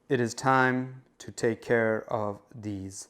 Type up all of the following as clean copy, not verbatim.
it is time to take care of these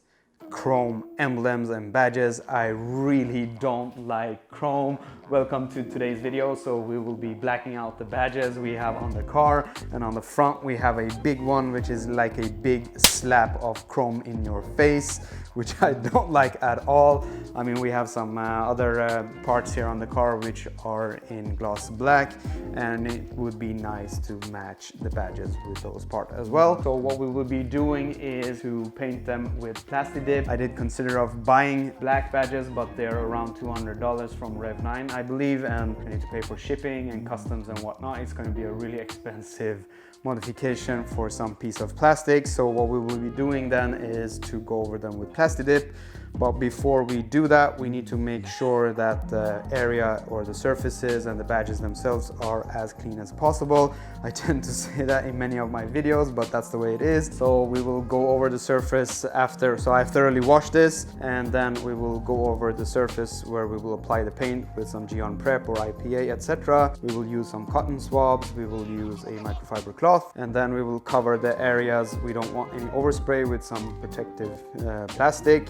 chrome emblems and badges. I really don't like chrome. Welcome to today's video. So we will be blacking out the badges we have on the car, and on the front we have a big one which is like a big slap of chrome in your face, which I don't like at all. I mean, we have some other parts here on the car which are in gloss black, and it would be nice to match the badges with those parts as well. So what we will be doing is to paint them with plastidip. I did consider of buying black badges, but they're around $200 from Rev9, I believe, and I need to pay for shipping and customs and whatnot. It's going to be a really expensive modification for some piece of plastic. So what we will be doing then is to go over them with plastidip. But before we do that, we need to make sure that the area or the surfaces and the badges themselves are as clean as possible. I tend to say that in many of my videos, but that's the way it is. So we will go over the surface after. So I've thoroughly washed this, and then we will go over the surface where we will apply the paint with some Geon Prep or IPA, etc. We will use some cotton swabs. We will use a microfiber cloth, and then we will cover the areas we don't want any overspray with some protective plastic.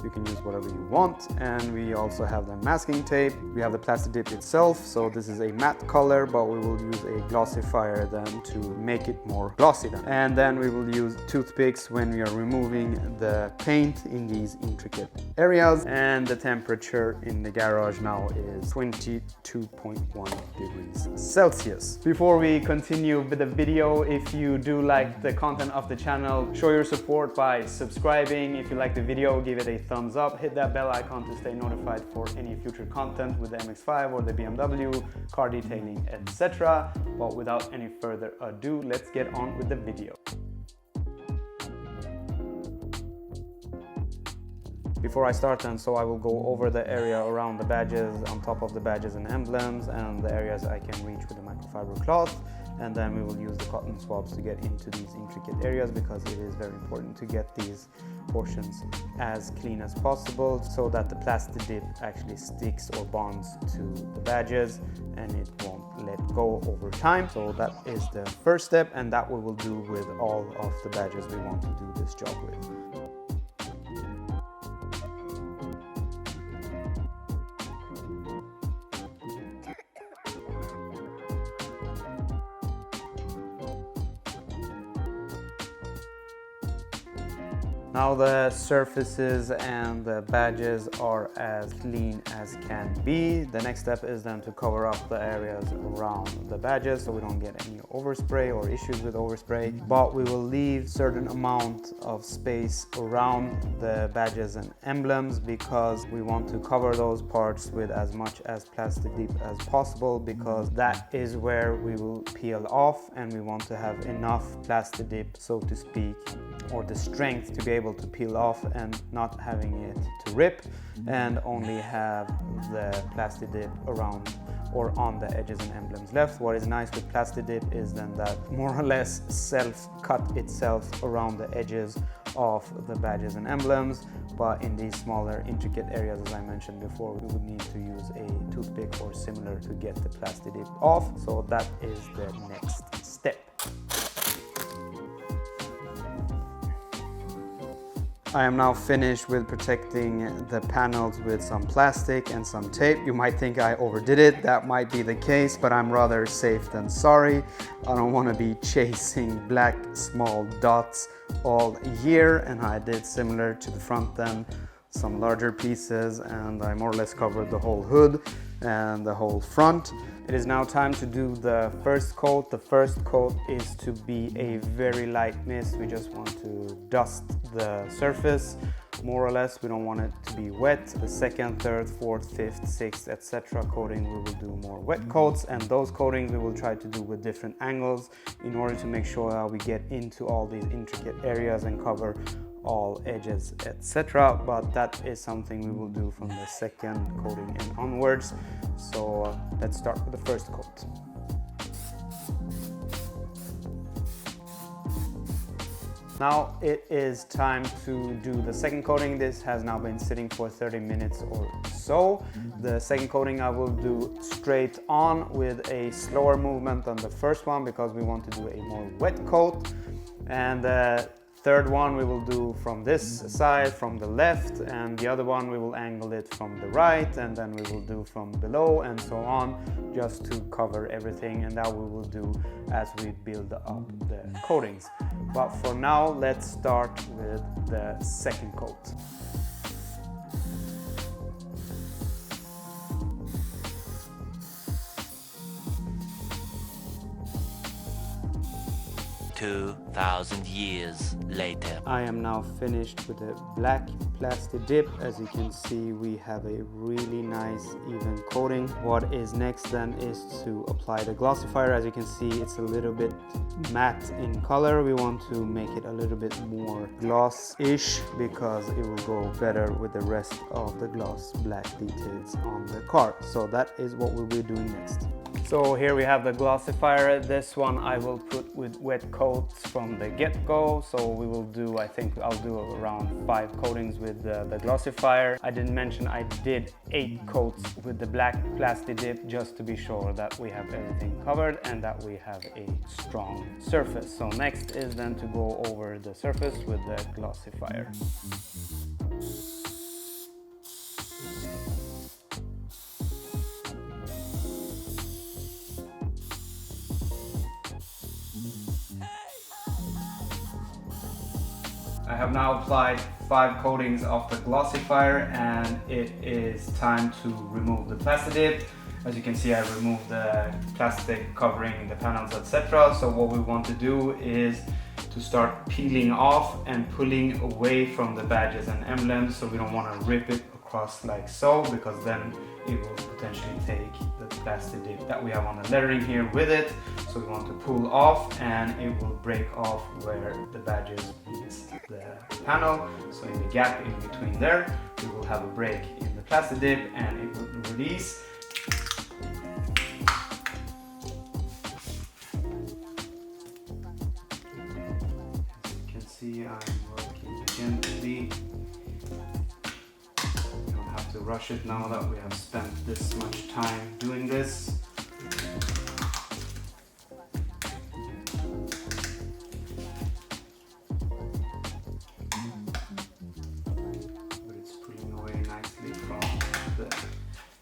You can use whatever you want, and we also have the masking tape. We have the plastidip itself, so this is a matte color, but we will use a glossifier then to make it more glossy then. And then we will use toothpicks when we are removing the paint in these intricate areas. And the temperature in the garage now is 22.1 degrees Celsius. Before we continue with the video, if you do like the content of the channel, show your support by subscribing. If you like the video, give it a thumbs up, hit that bell icon to stay notified for any future content with the MX5 or the BMW, car detailing, etc. But without any further ado, let's get on with the video. Before I start then, so I will go over the area around the badges, on top of the badges and emblems, and the areas I can reach with the microfiber cloth. And then we will use the cotton swabs to get into these intricate areas, because it is very important to get these portions as clean as possible so that the plastidip actually sticks or bonds to the badges and it won't let go over time. So that is the first step, and that we will do with all of the badges we want to do this job with. Now the surfaces and the badges are as clean as can be. The next step is then to cover up the areas around the badges so we don't get any overspray or issues with overspray. But we will leave certain amount of space around the badges and emblems, because we want to cover those parts with as much as plastidip as possible, because that is where we will peel off, and we want to have enough plastidip, so to speak, or the strength to be able to peel off and not having it to rip, and only have the plastidip around or on the edges and emblems left. What is nice with plastidip is then that more or less self-cut itself around the edges of the badges and emblems, but in these smaller intricate areas, as I mentioned before, we would need to use a toothpick or similar to get the plastidip off. So that is the next step. I am now finished with protecting the panels with some plastic and some tape. You might think I overdid it. That might be the case, but I'm rather safe than sorry. I don't want to be chasing black small dots all year, and I did similar to the front then, some larger pieces, and I more or less covered the whole hood and the whole front. It is now time to do the first coat. The first coat is to be a very light mist. We just want to dust the surface, more or less. We don't want it to be wet. The second, third, fourth, fifth, sixth, etc. coating, we will do more wet coats, and those coatings we will try to do with different angles in order to make sure that we get into all these intricate areas and cover all edges, etc. But that is something we will do from the second coating and onwards. So let's start with the first coat. Now it is time to do the second coating. This has now been sitting for 30 minutes or so. The second coating I will do straight on with a slower movement than the first one, because we want to do a more wet coat. And the third one we will do from this side, from the left, and the other one we will angle it from the right, and then we will do from below and so on, just to cover everything, and that we will do as we build up the coatings. But for now, let's start with the second coat. $2,000 years later. I am now finished with the black plastidip. As you can see, we have a really nice even coating. What is next then is to apply the glossifier. As you can see, it's a little bit matte in color. We want to make it a little bit more gloss-ish because it will go better with the rest of the gloss black details on the car. So that is what we'll be doing next. So here we have the glossifier. This one I will put with wet coats from the get-go. So we will do, I think I'll do around 5 coatings with the glossifier. I didn't mention I did 8 coats with the black plastidip just to be sure that we have everything covered and that we have a strong surface. So next is then to go over the surface with the glossifier. I have now applied 5 coatings of the glossifier and it is time to remove the plastidip. As you can see, I removed the plastic covering the panels, etc. So what we want to do is to start peeling off and pulling away from the badges and emblems. So we don't want to rip it across like so, because then it will potentially take the plastidip that we have on the lettering here with it. So we want to pull off and it will break off where the badges meet the panel. So in the gap in between there, we will have a break in the plastidip and it will release. As you can see, I'm working gently. We don't have to rush it now that we have spent this much time doing this.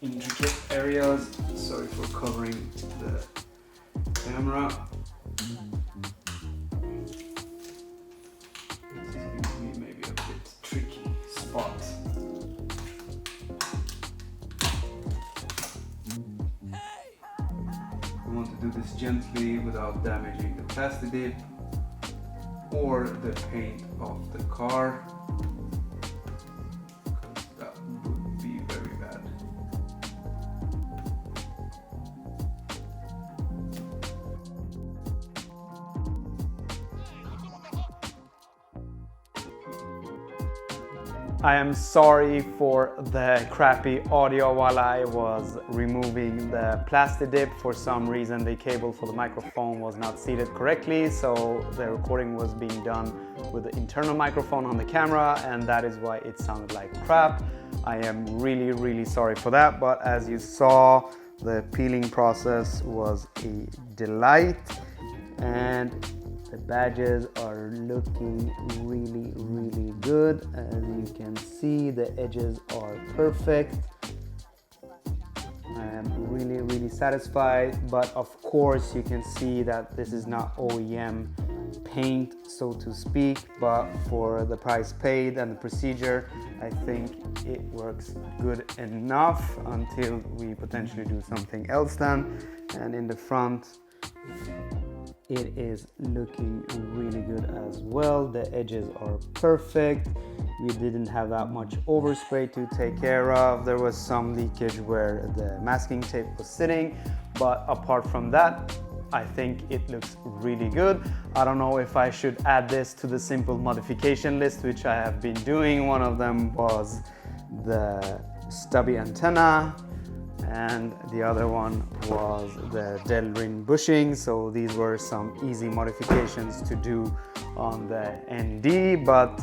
Intricate areas. Sorry for covering the camera. This gives me maybe a bit tricky spot. We want to do this gently without damaging the plastidip or the paint of the car. I am sorry for the crappy audio while I was removing the plastidip. For some reason the cable for the microphone was not seated correctly, so the recording was being done with the internal microphone on the camera, and that is why it sounded like crap. I am really sorry for that, but as you saw, the peeling process was a delight and the badges are looking really good. As you can see, the edges are perfect. I am really satisfied, but of course you can see that this is not OEM paint, so to speak, but for the price paid and the procedure, I think it works good enough until we potentially do something else then. And in the front, it is looking really good as well. The edges are perfect. We didn't have that much overspray to take care of. There was some leakage where the masking tape was sitting, but apart from that, I think it looks really good. I don't know if I should add this to the simple modification list, which I have been doing. One of them was the stubby antenna, and the other one was the Delrin bushing. So these were some easy modifications to do on the ND, but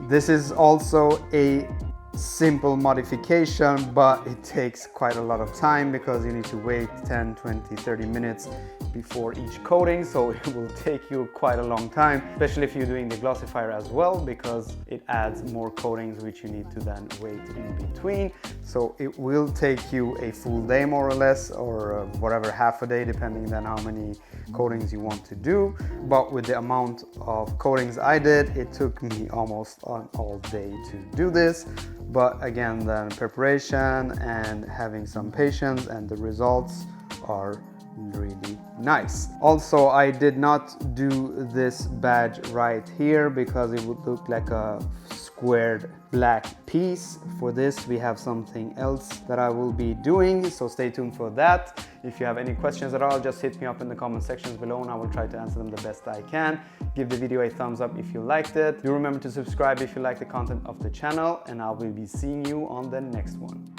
this is also a simple modification, but it takes quite a lot of time because you need to wait 10, 20, 30 minutes before each coating, so it will take you quite a long time, especially if you're doing the glossifier as well, because it adds more coatings which you need to then wait in between. So it will take you a full day more or less, or whatever, half a day, depending on how many coatings you want to do. But with the amount of coatings I did, it took me almost an all day to do this. But again, then preparation and having some patience, and the results are really nice. Also, I did not do this badge right here because it would look like a squared black piece. For this, we have something else that I will be doing, so stay tuned for that. If you have any questions at all, just hit me up in the comment sections below and I will try to answer them the best I can. Give the video a thumbs up if you liked it. Do remember to subscribe if you like the content of the channel, and I will be seeing you on the next one.